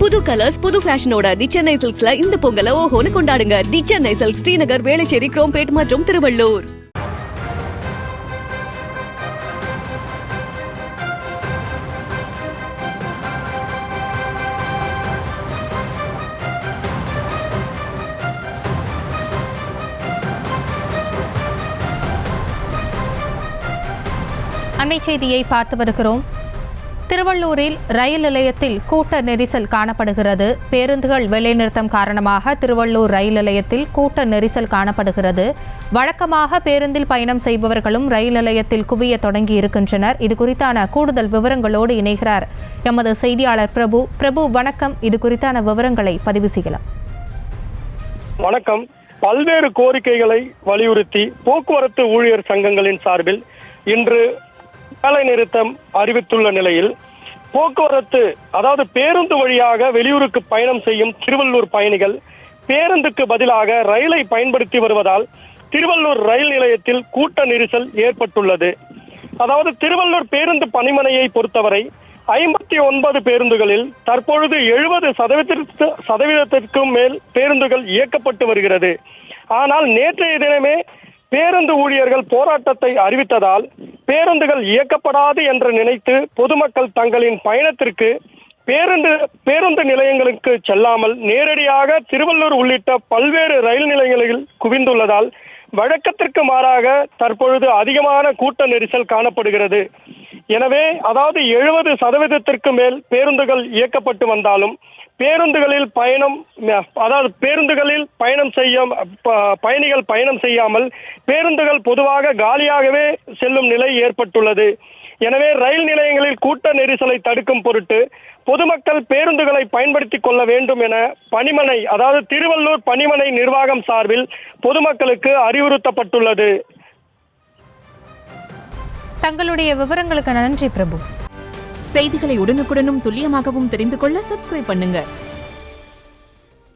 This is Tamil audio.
புது கலர்ஸ் புது ஃபேஷனோட தி சென்னை சில்க்ஸ்ல இந்த பொங்கலை ஓஹோன்னு கொண்டாடுங்க. தி சென்னை சில்க்ஸ், ஸ்ரீநகர், வேளச்சேரி, குரோம்பேட் மற்றும் திருவள்ளூர். அண்மை செய்தியை பார்த்து வருகிறோம். திருவள்ளூரில் ரயில் நிலையத்தில் கூட்ட நெரிசல் காணப்படுகிறது. பேருந்துகள் வேலைநிறுத்தம் காரணமாக திருவள்ளூர் ரயில் நிலையத்தில் கூட்ட நெரிசல் காணப்படுகிறது. வழக்கமாக பேருந்தில் பயணம் செய்பவர்களும் ரயில் நிலையத்தில் குவிய தொடங்கி இருக்கின்றனர். இது குறித்தான கூடுதல் விவரங்களோடு இணைகிறார் எமது செய்தியாளர் பிரபு. பிரபு, வணக்கம். இது குறித்தான விவரங்களை பதிவு செய்யலாம். வணக்கம். பல்வேறு கோரிக்கைகளை வலியுறுத்தி போக்குவரத்து ஊழியர் சங்கங்களின் சார்பில் இன்று வேலை நிறுத்தம் அறிவித்துள்ள நிலையில் போக்குவரத்து அதாவது பேருந்து வழியாக வெளியூருக்கு பயணம் செய்யும் திருவள்ளூர் பயணிகள் பேருந்துக்கு பதிலாக ரயிலை பயன்படுத்தி வருவதால் திருவள்ளூர் ரயில் நிலையத்தில் கூட்ட நெரிசல் ஏற்பட்டுள்ளது. அதாவது திருவள்ளூர் பேருந்து பணிமனையை பொறுத்தவரை 59 பேருந்துகளில் தற்பொழுது 70% மேல் பேருந்துகள் இயக்கப்பட்டு வருகிறது. ஆனால் நேற்றைய தினமே பேருந்து ஊழியர்கள் போராட்டத்தை அறிவித்ததால் பேருந்துகள் இயக்கப்படாது என்று நினைத்து பொதுமக்கள் தங்களின் பயணத்திற்கு பேருந்து நிலையங்களுக்கு செல்லாமல் நேரடியாக திருவள்ளூர் உள்ளிட்ட பல்வேறு ரயில் நிலையங்களில் குவிந்துள்ளதால் வழக்கத்திற்கு மாறாக தற்பொழுது அதிகமான கூட்ட நெரிசல் காணப்படுகிறது. எனவே அதாவது 70% மேல் பேருந்துகள் இயக்கப்பட்டு வந்தாலும் பேருந்துகளில் பயணிகள் பயணம் செய்யாமல் பேருந்துகள் பொதுவாக காலியாகவே செல்லும் நிலை ஏற்பட்டுள்ளது. எனவே ரயில் நிலையங்களில் கூட்ட நெரிசலை தடுக்கும் பொருட்டு பொதுமக்கள் பேருந்துகளை பயன்படுத்திக் கொள்ள வேண்டும் என பணிமனை அதாவது திருவள்ளூர் பணிமனை நிர்வாகம் சார்பில் பொதுமக்களுக்கு அறிவுறுத்தப்பட்டுள்ளது. தங்களுடைய விவரங்களுக்கு நன்றி பிரபு. செய்திகளை உடனுக்குடனும் துல்லியமாகவும் தெரிந்து கொள்ள சப்ஸ்கிரைப் பண்ணுங்க.